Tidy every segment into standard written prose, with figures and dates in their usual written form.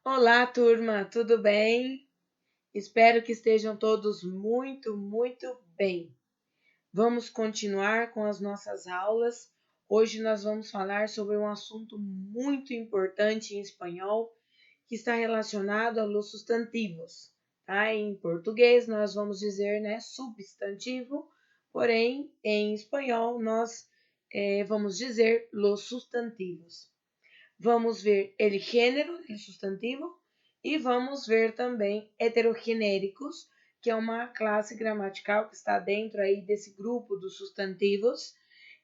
Olá, turma, tudo bem? Espero que estejam todos muito bem. Vamos continuar com as nossas aulas. Hoje nós vamos falar sobre um assunto muito importante em espanhol que está relacionado aos substantivos, tá? Em português nós vamos dizer, né, substantivo, porém em espanhol nós vamos dizer los substantivos. Vamos ver ele gênero, ele substantivo, e vamos ver também heterogenéricos, que é uma classe gramatical que está dentro aí desse grupo dos substantivos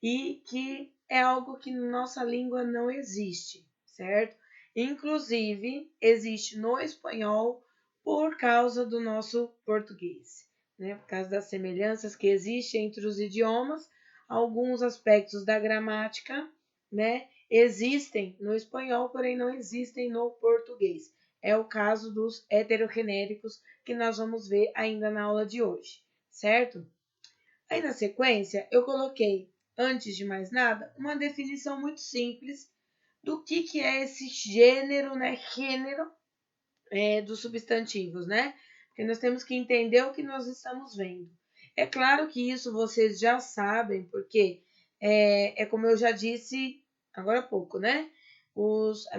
e que é algo que na nossa língua não existe, certo? Inclusive, existe no espanhol por causa do nosso português, né? Por causa das semelhanças que existem entre os idiomas, alguns aspectos da gramática, né? Existem no espanhol, porém não existem no português. É o caso dos heterogenéricos que nós vamos ver ainda na aula de hoje, certo? Aí na sequência eu coloquei, antes de mais nada, uma definição muito simples do que é esse gênero, né? Gênero dos substantivos, né? Porque nós temos que entender o que nós estamos vendo. É claro que isso vocês já sabem, porque é como eu já disse agora há pouco, né?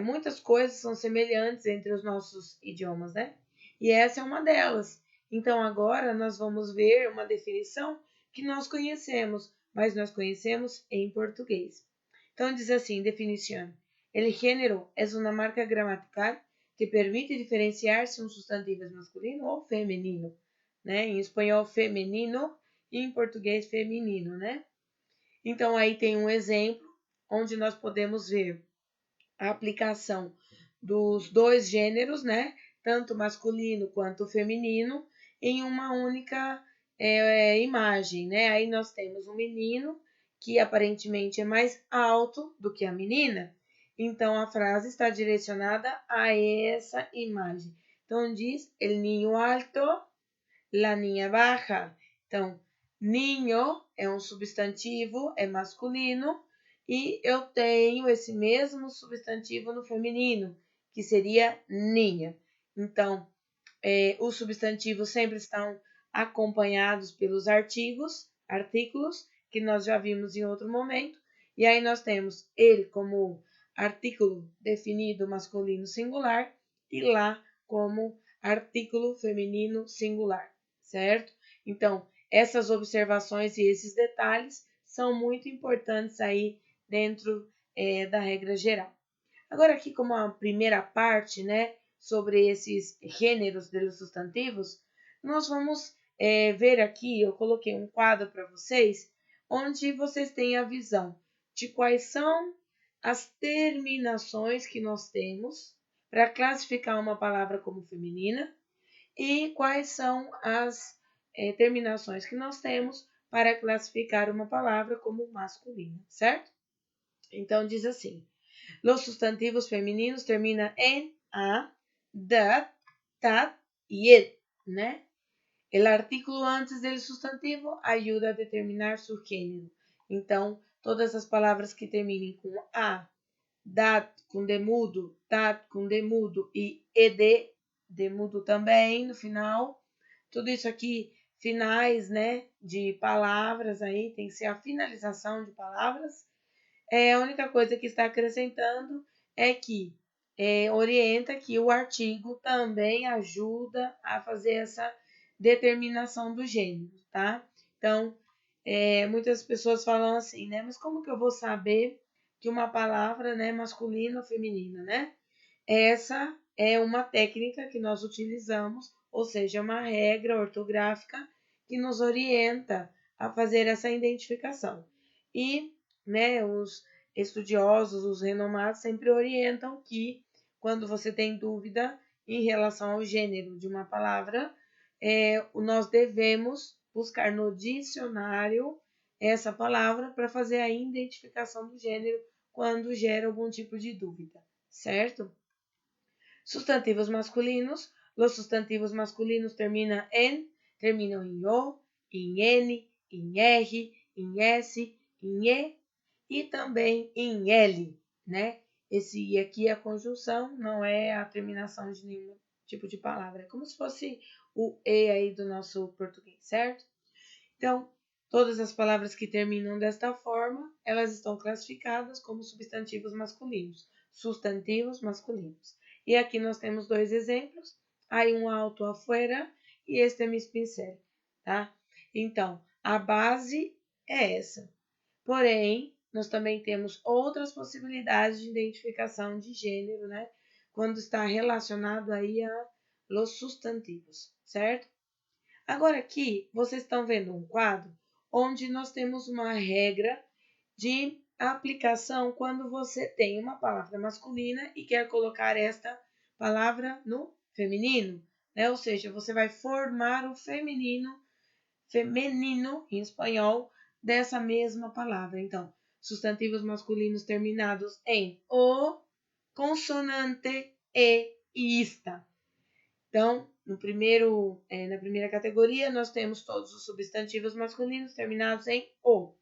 Muitas coisas são semelhantes entre os nossos idiomas, né? E essa é uma delas. Então, agora nós vamos ver uma definição que nós conhecemos, mas nós conhecemos em português. Então, diz assim, definição. El género es una marca gramatical que permite diferenciar se um substantivo é masculino ou feminino, né? Em espanhol, feminino, e em português, feminino, né? Então, aí tem um exemplo onde nós podemos ver a aplicação dos dois gêneros, né? Tanto masculino quanto feminino, em uma única imagem, né? Aí nós temos um menino que aparentemente é mais alto do que a menina, então a frase está direcionada a essa imagem. Então diz el niño alto, la niña baja. Então, ninho é um substantivo, é masculino, e eu tenho esse mesmo substantivo no feminino, que seria ninha. Então, os substantivos sempre estão acompanhados pelos artículos, que nós já vimos em outro momento, e aí nós temos ele como artículo definido masculino singular e lá como artículo feminino singular, certo? Então, essas observações e esses detalhes são muito importantes aí dentro da regra geral. Agora aqui como a primeira parte, né, sobre esses gêneros de substantivos, nós vamos ver aqui, eu coloquei um quadro para vocês, onde vocês têm a visão de quais são as terminações que nós temos para classificar uma palavra como feminina e quais são as terminações que nós temos para classificar uma palavra como masculina, certo? Então, diz assim, los sustantivos femininos terminam em a, dat, tat e ed, né? El artículo antes del sustantivo ajuda a determinar su gênero. Então, todas as palavras que terminem com a, dat com demudo, tat com demudo e ed, demudo também no final. Tudo isso aqui, finais, né, de palavras aí, tem que ser a finalização de palavras. A única coisa que está acrescentando é que orienta que o artigo também ajuda a fazer essa determinação do gênero, tá? Então, muitas pessoas falam assim, né? Mas como que eu vou saber que uma palavra, né, masculina ou feminina, né? Essa é uma técnica que nós utilizamos, ou seja, uma regra ortográfica que nos orienta a fazer essa identificação. E, né, os estudiosos, os renomados, sempre orientam que, quando você tem dúvida em relação ao gênero de uma palavra, nós devemos buscar no dicionário essa palavra para fazer a identificação do gênero quando gera algum tipo de dúvida, certo? Sustantivos masculinos. Los sustantivos masculinos terminam em o, em n, em r, em s, em e e também em l, né? Esse I aqui é a conjunção, não é a terminação de nenhum tipo de palavra. É como se fosse o E aí do nosso português, certo? Então, todas as palavras que terminam desta forma, elas estão classificadas como substantivos masculinos, substantivos masculinos. E aqui nós temos dois exemplos, aí um alto afuera e este é mis pincel, tá? Então, a base é essa. Porém, nós também temos outras possibilidades de identificação de gênero, né? Quando está relacionado aí a los substantivos, certo? Agora aqui, vocês estão vendo um quadro onde nós temos uma regra de aplicação quando você tem uma palavra masculina e quer colocar esta palavra no feminino, né? Ou seja, você vai formar o feminino em espanhol dessa mesma palavra. Então, substantivos masculinos terminados em o, consonante e ista. Então, na primeira categoria, nós temos todos os substantivos masculinos terminados em o.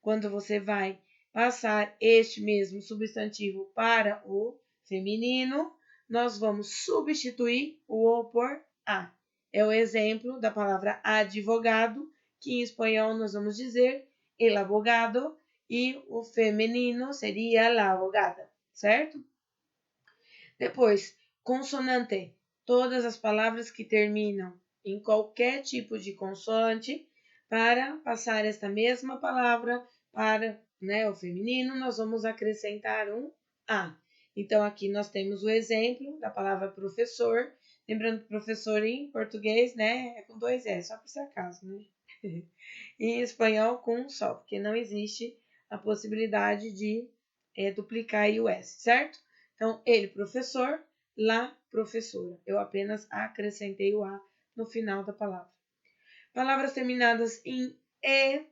Quando você vai passar este mesmo substantivo para o feminino, nós vamos substituir o o por a. É o exemplo da palavra advogado, que em espanhol nós vamos dizer el abogado, e o feminino seria la abogada, certo? Depois, consonante. Todas as palavras que terminam em qualquer tipo de consoante, para passar esta mesma palavra para, né, o feminino, nós vamos acrescentar um A. Então, aqui nós temos o exemplo da palavra professor. Lembrando que professor em português, né, é com dois S, só por si acaso, né? E em espanhol com um só, porque não existe a possibilidade de duplicar aí o S, certo? Então, ele, professor, lá, professora. Eu apenas acrescentei o A no final da palavra. Palavras terminadas em E,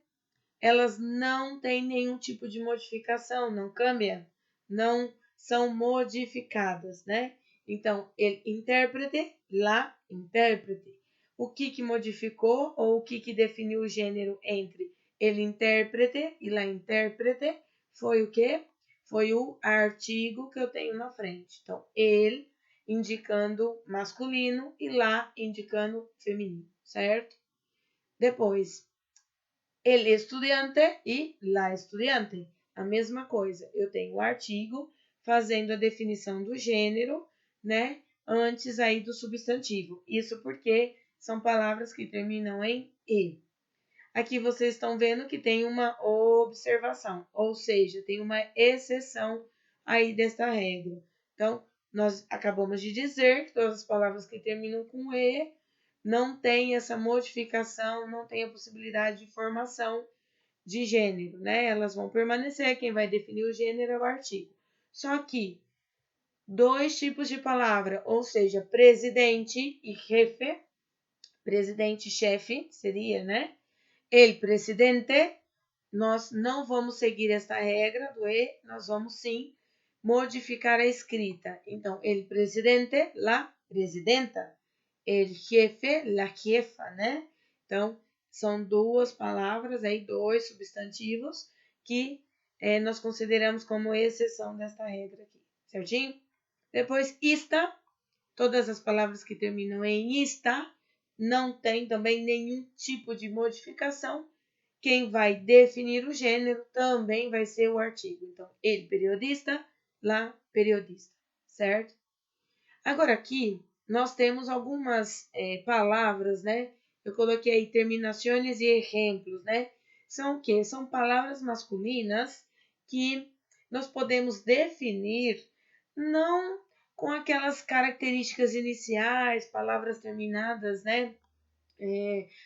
elas não têm nenhum tipo de modificação, não cambiam, não são modificadas, né? Então, ele intérprete, lá, intérprete. O que modificou ou o que definiu o gênero entre ele intérprete e lá intérprete foi o quê? Foi o artigo que eu tenho na frente. Então, ele indicando masculino e lá indicando feminino, certo? Depois, el estudiante e la estudiante. A mesma coisa. Eu tenho o artigo fazendo a definição do gênero, né? Antes aí do substantivo. Isso porque são palavras que terminam em e. Aqui vocês estão vendo que tem uma observação, ou seja, tem uma exceção aí desta regra. Então, nós acabamos de dizer que todas as palavras que terminam com e não tem essa modificação, não tem a possibilidade de formação de gênero, né? Elas vão permanecer, quem vai definir o gênero é o artigo. Só que dois tipos de palavra, ou seja, presidente e jefe, presidente e chefe seria, né? El presidente, nós não vamos seguir esta regra do E, nós vamos sim modificar a escrita. Então, el presidente, la presidenta. El jefe, la jefa, né? Então, são duas palavras, aí, dois substantivos que nós consideramos como exceção desta regra aqui, certinho? Depois, ista, todas as palavras que terminam em ista, não tem também nenhum tipo de modificação. Quem vai definir o gênero também vai ser o artigo. Então, ele periodista, lá periodista, certo? Agora aqui nós temos algumas palavras, né? Eu coloquei aí terminações e exemplos, né? São o quê? São palavras masculinas que nós podemos definir não com aquelas características iniciais, palavras terminadas, né?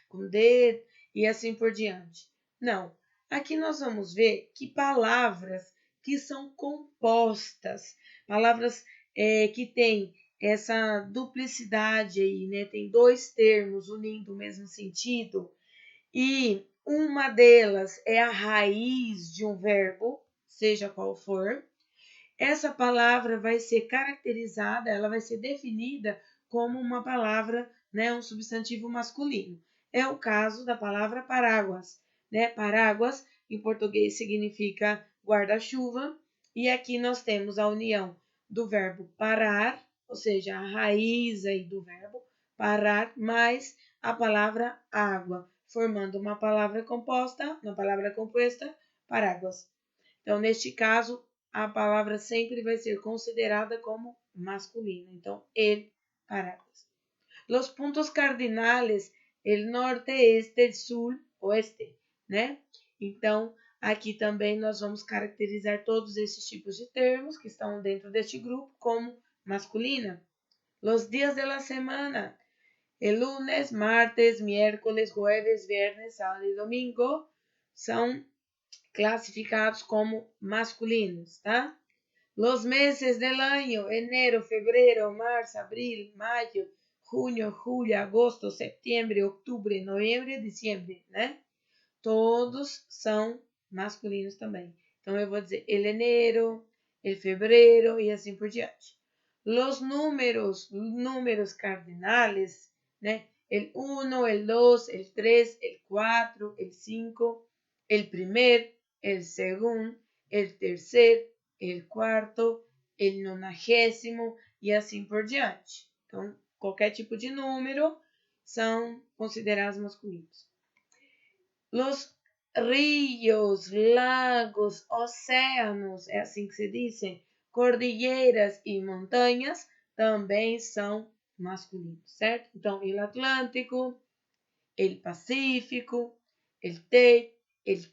Com D e assim por diante. Não. Aqui nós vamos ver que palavras que são compostas, palavras que têm essa duplicidade aí, né? Tem dois termos unindo o mesmo sentido e uma delas é a raiz de um verbo, seja qual for. Essa palavra vai ser caracterizada, ela vai ser definida como uma palavra, né, um substantivo masculino. É o caso da palavra paraguas, né? Paraguas em português significa guarda-chuva E aqui nós temos a união do verbo parar, ou seja, a raiz aí do verbo parar, mais a palavra água, formando uma palavra composta, paráguas. Então, neste caso, a palavra sempre vai ser considerada como masculina. Então, el paraguas. Los puntos cardinales, el norte, este, el sur, oeste, né? Então, aqui também nós vamos caracterizar todos esses tipos de termos que estão dentro deste grupo como masculina. Los días de la semana, el lunes, martes, miércoles, jueves, viernes, sábado e domingo, são classificados como masculinos, tá? Los meses del año, enero, febrero, marzo, abril, mayo, junio, julio, agosto, setembro, outubro, novembro, diciembre, né? Todos são masculinos também. Então, eu vou dizer el enero, el febrero e assim por diante. Los números cardinales, né? El 1, el 2, el 3, el 4, el 5, el primer, el segundo, el tercer, el quarto, el nonagésimo e assim por diante. Então, qualquer tipo de número são considerados masculinos. Los ríos, lagos, océanos, é assim que se dizem, cordilheiras e montanhas também são masculinos, certo? Então, el Atlântico, el Pacífico, el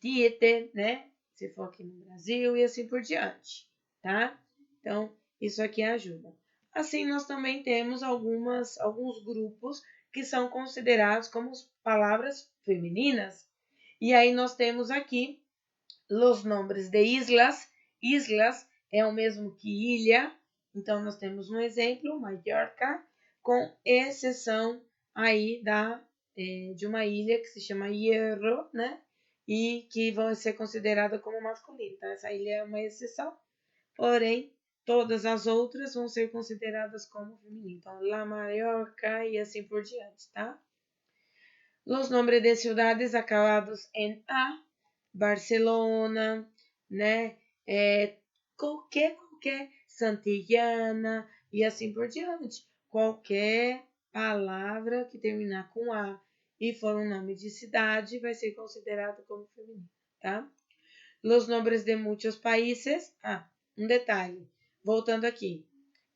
Tietê, né? Se for aqui no Brasil e assim por diante, tá? Então, isso aqui ajuda. Assim, nós também temos alguns grupos que são considerados como palavras femininas. E aí nós temos aqui os nomes de islas. Islas é o mesmo que ilha. Então, nós temos um exemplo, Mallorca, com exceção aí de uma ilha que se chama Hierro, né? E que vai ser considerada como masculina. Então, essa ilha é uma exceção, porém, todas as outras vão ser consideradas como feminino. Então, La Mallorca e assim por diante, tá? Los nombres de ciudades acabados em A, Barcelona, né? Qualquer, Santillana e assim por diante. Qualquer palavra que terminar com A e for um nome de cidade vai ser considerado como feminino, tá? Los nombres de muitos países. Um detalhe, voltando aqui.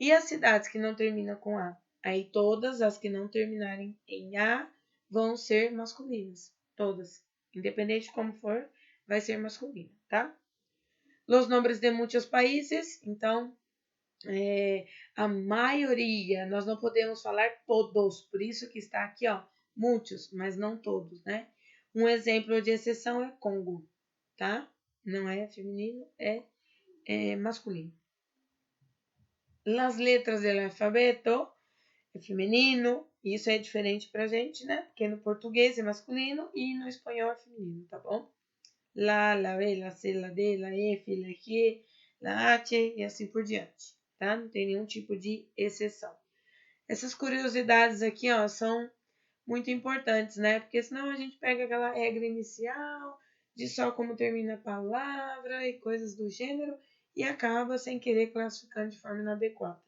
E as cidades que não terminam com A? Aí todas as que não terminarem em A vão ser masculinas. Todas. Independente de como for, vai ser masculina, tá? Los nombres de muitos países. Então, a maioria, nós não podemos falar todos. Por isso que está aqui, ó, muitos, mas não todos, né? Um exemplo de exceção é Congo, tá? Não é feminino, é masculino. Las letras do alfabeto é feminino, isso é diferente pra gente, né? Porque no português é masculino e no espanhol é feminino, tá bom? La, B, la C, la D, la F, la G, la H e assim por diante, tá? Não tem nenhum tipo de exceção. Essas curiosidades aqui, ó, são muito importantes, né? Porque senão a gente pega aquela regra inicial de só como termina a palavra e coisas do gênero e acaba sem querer classificando de forma inadequada.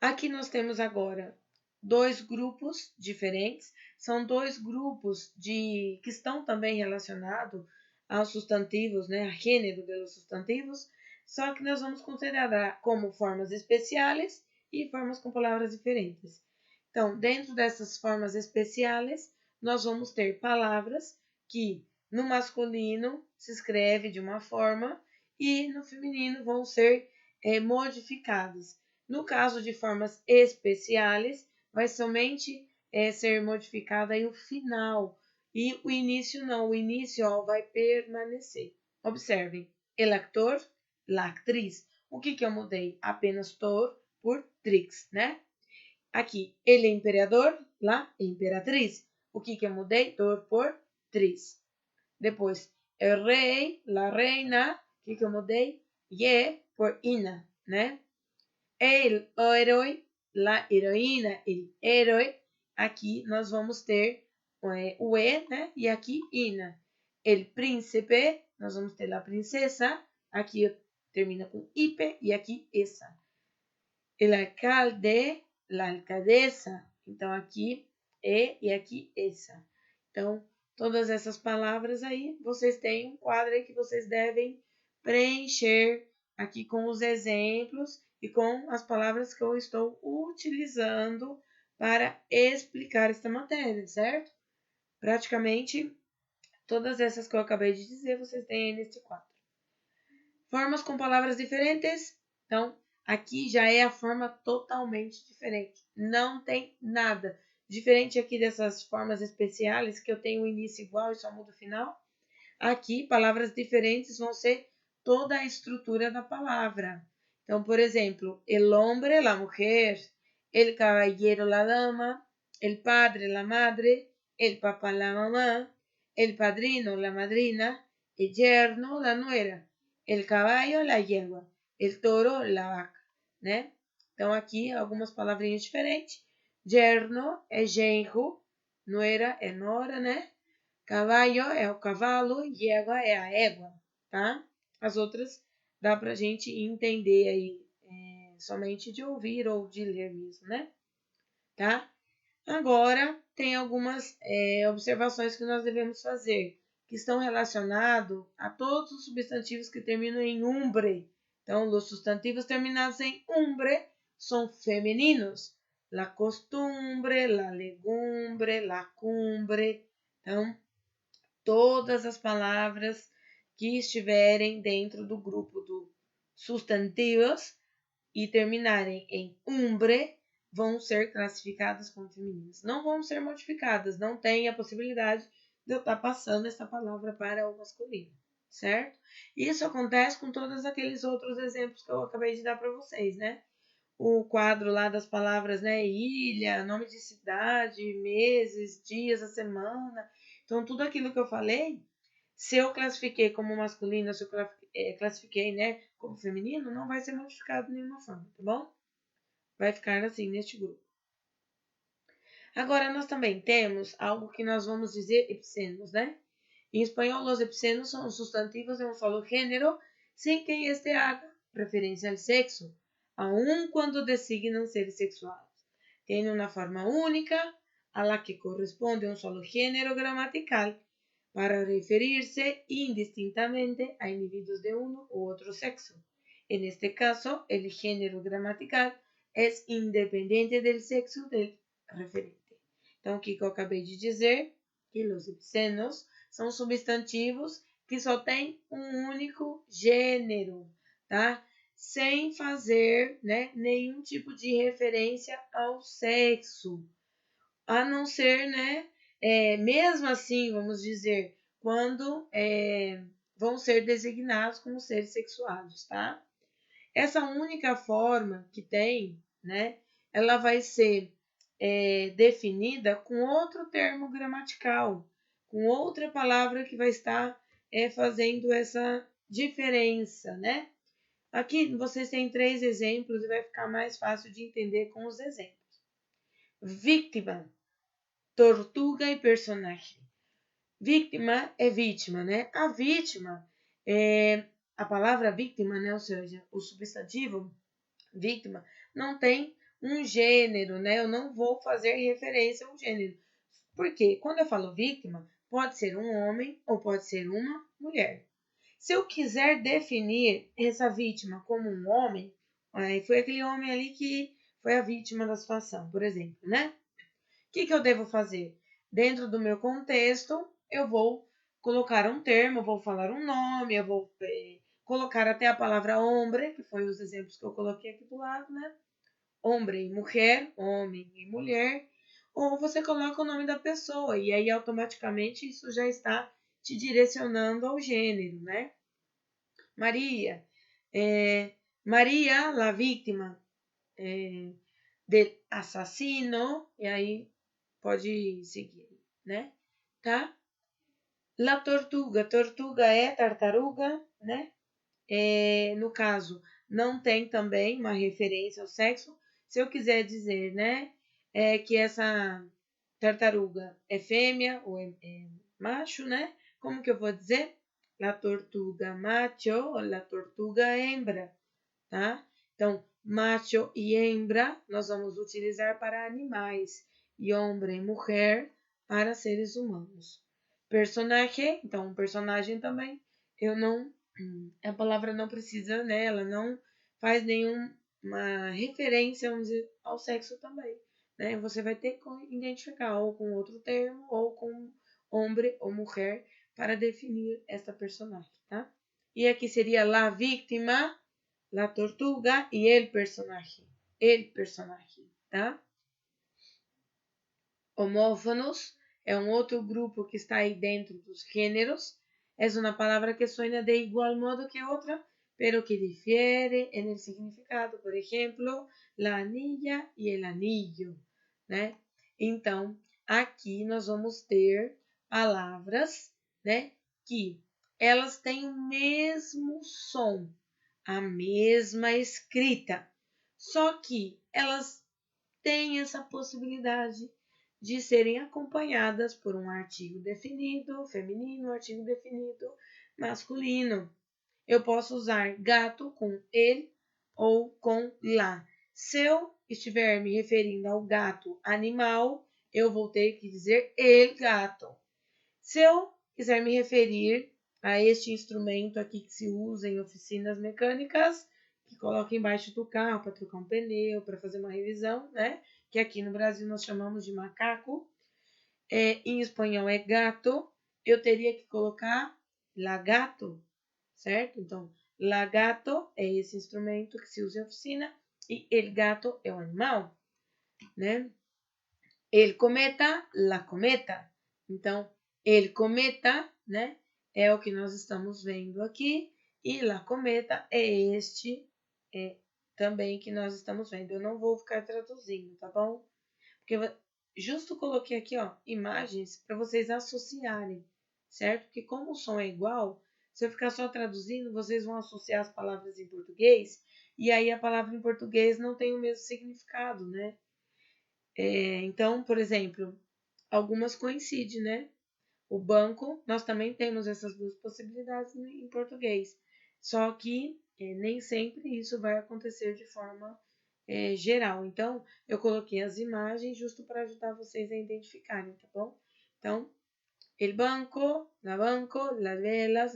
Aqui nós temos agora dois grupos diferentes, são dois grupos que estão também relacionados aos substantivos, né, a gênero dos substantivos, só que nós vamos considerar como formas especiais e formas com palavras diferentes. Então, dentro dessas formas especiais, nós vamos ter palavras que no masculino se escreve de uma forma e no feminino vão ser modificadas. No caso de formas especiais, vai somente ser modificado aí o final e o início não, o início vai permanecer. Observem, el actor, la actriz. O que eu mudei? Apenas tor por trix, né? Aqui, ele imperador, la imperatriz. O que eu mudei? Tor por tris. Depois, el rei, la reina. O que eu mudei? Ye por ina, né? El héroe, la heroína, el héroe. Aqui nós vamos ter o e, né? E aqui ina. El príncipe, nós vamos ter la princesa. Aqui termina com ipe e aqui essa. El alcalde, la alcaldesa. Então, aqui e aqui essa. Então, todas essas palavras aí, vocês têm um quadro aí que vocês devem preencher aqui com os exemplos e com as palavras que eu estou utilizando para explicar esta matéria, certo? Praticamente todas essas que eu acabei de dizer, vocês têm aí neste quadro. Formas com palavras diferentes. Então, aqui já é a forma totalmente diferente. Não tem nada diferente aqui dessas formas especiais, que eu tenho o início igual e só mudo o final. Aqui, palavras diferentes vão ser toda a estrutura da palavra. Então, por exemplo, el hombre, la mujer, el caballero, la dama, el padre, la madre, el papá, la mamá, el padrino, la madrina, el yerno, la nuera, el caballo, la yegua, el toro, la vaca, né? Então, aqui, algumas palavrinhas diferentes. Yerno é genro, nuera é nora, né? Cavallo é o cavalo e égua é a égua, tá? As outras dá pra gente entender aí somente de ouvir ou de ler mesmo, né? Tá? Agora, tem algumas observações que nós devemos fazer, que estão relacionados a todos os substantivos que terminam em umbre. Então, os substantivos terminados em umbre são femininos. La costumbre, la legumbre, la cumbre. Então, todas as palavras que estiverem dentro do grupo do substantivos e terminarem em umbre vão ser classificadas como femininas. Não vão ser modificadas, não tem a possibilidade de eu estar passando essa palavra para o masculino, certo? Isso acontece com todos aqueles outros exemplos que eu acabei de dar para vocês, né? O quadro lá das palavras, né? Ilha, nome de cidade, meses, dias da semana. Então, tudo aquilo que eu falei, se eu classifiquei como masculino, se eu classifiquei, né, como feminino, não vai ser modificado de nenhuma forma, tá bom? Vai ficar assim neste grupo. Agora, nós também temos algo que nós vamos dizer epícenos, né? Em espanhol, os epícenos são substantivos de um solo gênero, sem que este haga referência ao sexo, aun quando designam seres sexuados. Tem uma forma única, a la que corresponde un solo género gramatical, para referirse indistintamente a individuos de uno u otro sexo. En este caso, el género gramatical es independiente del sexo del referente. Então, o que eu acabei de dizer? Que os epícenos são substantivos que só têm um único gênero, tá? Sem fazer, né, nenhum tipo de referência ao sexo. A não ser, né, mesmo assim, vamos dizer, quando vão ser designados como seres sexuados, tá? Essa única forma que tem, né, ela vai ser definida com outro termo gramatical, com outra palavra que vai estar fazendo essa diferença, né? Aqui vocês têm 3 exemplos e vai ficar mais fácil de entender com os exemplos. Vítima, tortuga e personagem. Vítima é vítima, né? A vítima, a palavra vítima, né? Ou seja, o substantivo vítima não tem um gênero, né? Eu não vou fazer referência a um gênero. Porque quando eu falo vítima, pode ser um homem ou pode ser uma mulher. Se eu quiser definir essa vítima como um homem, aí foi aquele homem ali que foi a vítima da situação, por exemplo, né? O que eu devo fazer? Dentro do meu contexto, eu vou colocar um termo, vou falar um nome, eu vou colocar até a palavra hombre, que foi os exemplos que eu coloquei aqui do lado, né? Hombre e mulher, homem e mulher, ou você coloca o nome da pessoa, e aí automaticamente isso já está te direcionando ao gênero, né? Maria, Maria, la vítima del assassino, e aí pode seguir, né? Tá? La tortuga, tortuga é tartaruga, né? No caso, não tem também uma referência ao sexo. Se eu quiser dizer, né, que essa tartaruga é fêmea ou é macho, né? Como que eu vou dizer? la tortuga macho ou la tortuga hembra, tá? Então, macho e hembra nós vamos utilizar para animais e homem e mulher para seres humanos. Personagem, então, um personagem também, eu não, a palavra não precisa, né? Ela não faz nenhuma referência, vamos dizer, ao sexo também, né? Você vai ter que identificar ou com outro termo ou com homem ou mulher para definir esta personagem, tá? E aqui seria la víctima, la tortuga e el personagem. El personagem, tá? Homófonos é um outro grupo que está aí dentro dos gêneros. É uma palavra que suena de igual modo que outra, pero que difiere en el significado. Por exemplo, la anilla e el anillo, né? Então, aqui nós vamos ter palavras, né, que elas têm o mesmo som, a mesma escrita, só que elas têm essa possibilidade de serem acompanhadas por um artigo definido feminino, artigo definido masculino. Eu posso usar gato com ele ou com lá. Se eu estiver me referindo ao gato animal, eu vou ter que dizer el gato. Se eu quiser me referir a este instrumento aqui que se usa em oficinas mecânicas, que coloca embaixo do carro para trocar um pneu, para fazer uma revisão, né? Que aqui no Brasil nós chamamos de macaco. Em espanhol é gato. Eu teria que colocar lagato, certo? Então, lagato é esse instrumento que se usa em oficina e el gato é o animal, né? El cometa, la cometa. Então, el cometa, né, é o que nós estamos vendo aqui, e la cometa é este também que nós estamos vendo. Eu não vou ficar traduzindo, tá bom? Porque eu justo coloquei aqui, ó, imagens para vocês associarem, certo? Porque como o som é igual, se eu ficar só traduzindo, vocês vão associar as palavras em português, e aí a palavra em português não tem o mesmo significado, né? Então, por exemplo, algumas coincidem, né? O banco, nós também temos essas duas possibilidades em português. Só que nem sempre isso vai acontecer de forma geral. Então, eu coloquei as imagens justo para ajudar vocês a identificarem, tá bom? Então, el banco, las velas,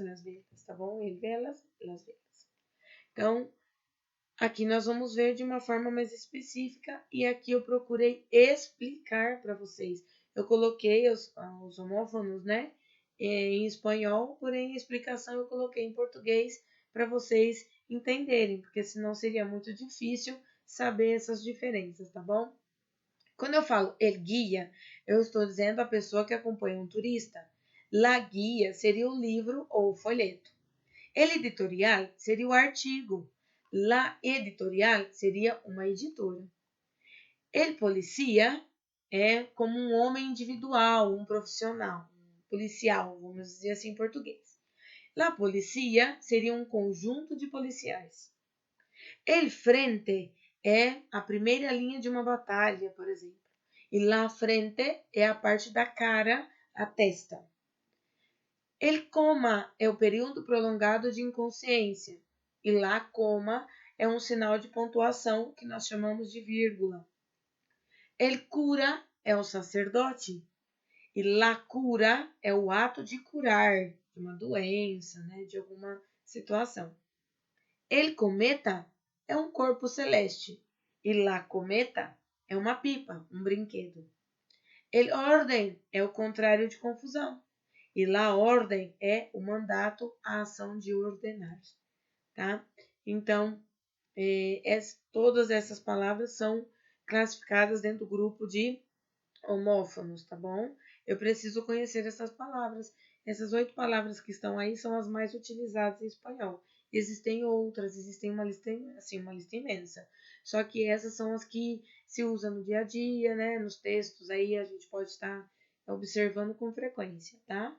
tá bom? El velas, las velas. Então, aqui nós vamos ver de uma forma mais específica e aqui eu procurei explicar para vocês. Eu coloquei os homófonos, né, em espanhol, porém a explicação eu coloquei em português para vocês entenderem, porque senão seria muito difícil saber essas diferenças, tá bom? Quando eu falo el guia, eu estou dizendo a pessoa que acompanha um turista. La guia seria o livro ou o folheto. El editorial seria o artigo. La editorial seria uma editora. El policia é como um homem individual, um profissional, um policial, vamos dizer assim em português. La policia seria um conjunto de policiais. El frente é a primeira linha de uma batalha, por exemplo. E la frente é a parte da cara, a testa. El coma é o período prolongado de inconsciência. E la coma é um sinal de pontuação que nós chamamos de vírgula. El cura é o sacerdote. E la cura é o ato de curar de uma doença, né, de alguma situação. El cometa é um corpo celeste. E la cometa é uma pipa, um brinquedo. El orden é o contrário de confusão. E la ordem é o mandato, a ação de ordenar, tá? Então, todas essas palavras são classificadas dentro do grupo de homófonos, tá bom? Eu preciso conhecer essas palavras. Essas 8 palavras que estão aí são as mais utilizadas em espanhol. Existem outras, existem uma lista imensa. Só que essas são as que se usam no dia a dia, né? Nos textos aí a gente pode estar observando com frequência, tá?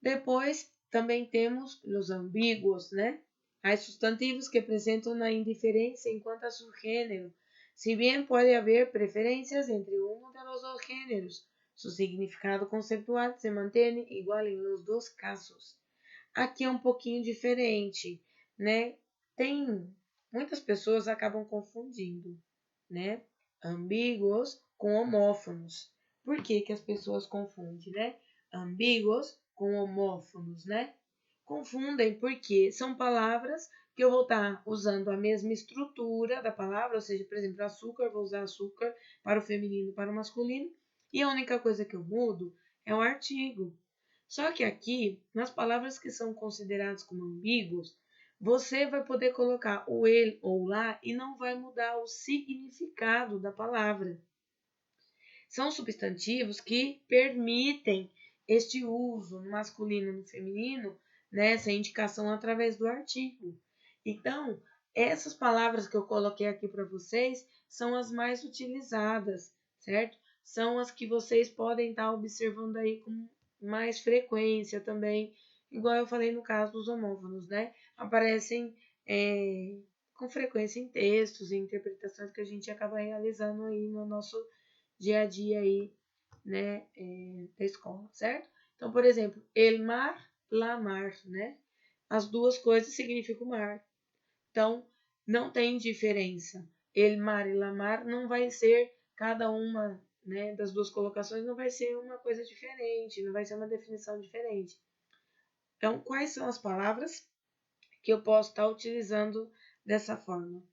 Depois, também temos os ambíguos, né? Há substantivos que apresentam na indiferença enquanto a su gênero. Si bien puede haber preferencias entre uno de los dos géneros, su significado conceptual se mantiene igual en los dos casos. aqui é um pouquinho diferente, né? Muitas pessoas acabam confundindo, né? Ambíguos com homófonos. Por que que as pessoas confundem, né? Ambíguos com homófonos, né? Confundem porque são palavras que eu vou estar usando a mesma estrutura da palavra, ou seja, por exemplo, açúcar, vou usar açúcar para o feminino e para o masculino, e a única coisa que eu mudo é o artigo. Só que aqui, nas palavras que são consideradas como ambíguos, você vai poder colocar o ele ou o lá e não vai mudar o significado da palavra. São substantivos que permitem este uso no masculino e no feminino, né, essa indicação através do artigo. Então, essas palavras que eu coloquei aqui para vocês são as mais utilizadas, certo? São as que vocês podem estar observando aí com mais frequência também, igual eu falei no caso dos homófonos, né? Aparecem com frequência em textos e interpretações que a gente acaba realizando aí no nosso dia a dia aí, né, da escola, certo? Então, por exemplo, el mar, la mar, né? As duas coisas significam mar. Então, não tem diferença. El mar e la mar não vai ser cada uma, né, das duas colocações não vai ser uma coisa diferente, não vai ser uma definição diferente. Então, quais são as palavras que eu posso estar utilizando dessa forma?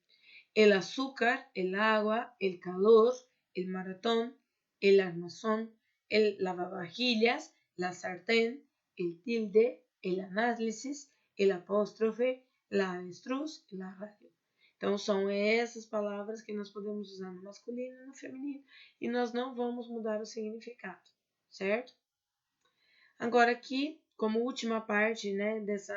El azúcar, el agua, el calor, el maratón, el armazón, el lavavajillas, la sartén, el tilde, el análisis, el apóstrofe, la avestruz, la radio. Então, são essas palavras que nós podemos usar no masculino e no feminino e nós não vamos mudar o significado, certo? Agora aqui, como última parte, né, dessa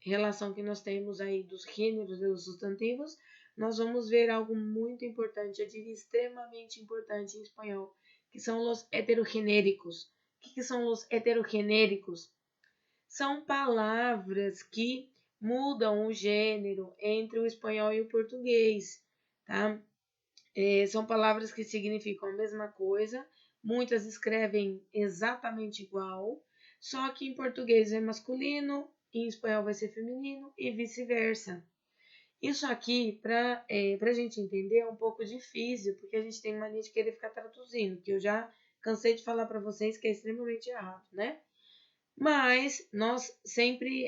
relação que nós temos aí dos gêneros e dos substantivos, nós vamos ver algo muito importante, eu diria extremamente importante em espanhol, que são os heterogenéricos. O que são os heterogenéricos? São palavras que mudam o gênero entre o espanhol e o português, tá? São palavras que significam a mesma coisa, muitas escrevem exatamente igual, só que em português é masculino, em espanhol vai ser feminino e vice-versa. Isso aqui, para a gente entender, é um pouco difícil, porque a gente tem mania de querer ficar traduzindo, que eu já cansei de falar para vocês que é extremamente errado, né? Mas nós sempre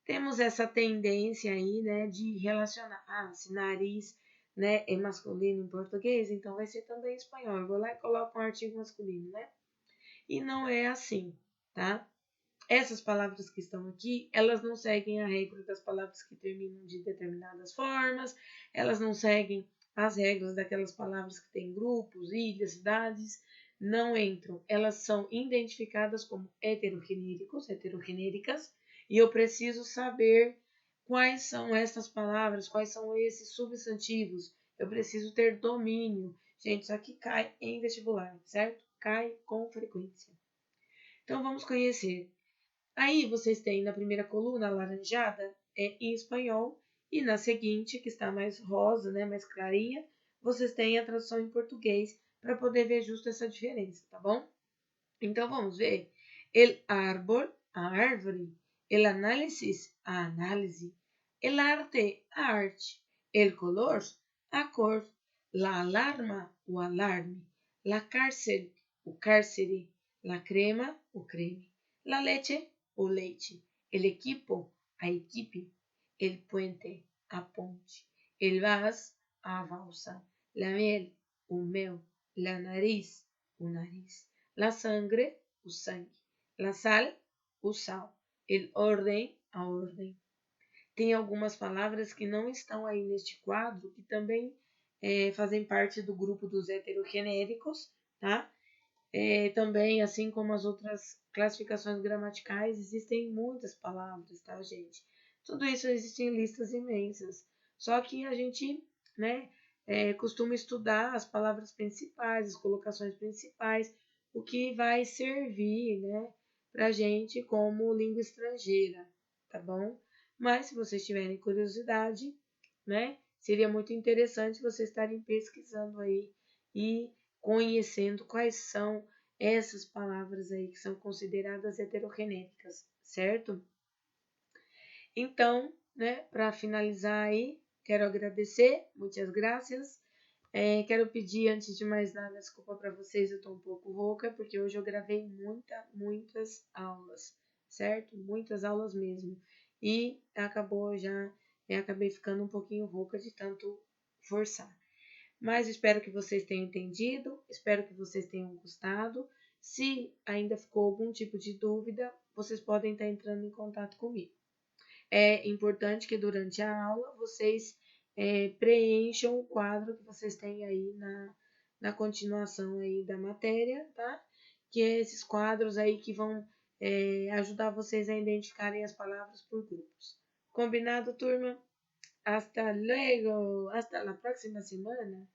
temos essa tendência aí, né, de relacionar, se nariz, né, é masculino em português, então vai ser também em espanhol. Eu vou lá e coloco um artigo masculino, né? E não é assim, tá? Essas palavras que estão aqui, elas não seguem a regra das palavras que terminam de determinadas formas, elas não seguem as regras daquelas palavras que têm grupos, ilhas, cidades, não entram. Elas são identificadas como heterogenéricas, e eu preciso saber quais são essas palavras, quais são esses substantivos. Eu preciso ter domínio. Gente, isso aqui cai em vestibular, certo? Cai com frequência. Então, vamos conhecer. Aí vocês têm na primeira coluna alaranjada em espanhol e na seguinte, que está mais rosa, né, mais clarinha, vocês têm a tradução em português para poder ver justo essa diferença, tá bom? Então vamos ver. El árbol, a árvore. El análisis, a análise. El arte, a arte. El color, a cor. La alarma, o alarme. La cárcel, o cárcere. La crema, o creme. La leche, o leite. El equipo, a equipe. El puente, a ponte. El vals, a valsa. La miel, o mel. La nariz, o nariz. La sangre, o sangue. La sal, o sal. El orden, a ordem. Tem algumas palavras que não estão aí neste quadro, que também fazem parte do grupo dos heterogenéricos, tá? Também, assim como as outras classificações gramaticais, existem muitas palavras, tá, gente? Tudo isso existem listas imensas. Só que a gente, né, costuma estudar as palavras principais, as colocações principais, o que vai servir, né, pra gente como língua estrangeira, tá bom? Mas se vocês tiverem curiosidade, né, seria muito interessante vocês estarem pesquisando aí e conhecendo quais são essas palavras aí que são consideradas heterogenéricas, certo? Então, né, para finalizar aí, quero agradecer, muitas graças. Quero pedir, antes de mais nada, desculpa para vocês, eu tô um pouco rouca, porque hoje eu gravei muitas aulas, certo? Muitas aulas mesmo. E acabou já, acabei ficando um pouquinho rouca de tanto forçar. Mas espero que vocês tenham entendido, espero que vocês tenham gostado. Se ainda ficou algum tipo de dúvida, vocês podem estar entrando em contato comigo. É importante que durante a aula vocês preencham o quadro que vocês têm aí na continuação aí da matéria, tá? Que é esses quadros aí que vão ajudar vocês a identificarem as palavras por grupos. Combinado, turma? Hasta luego! Hasta la próxima semana!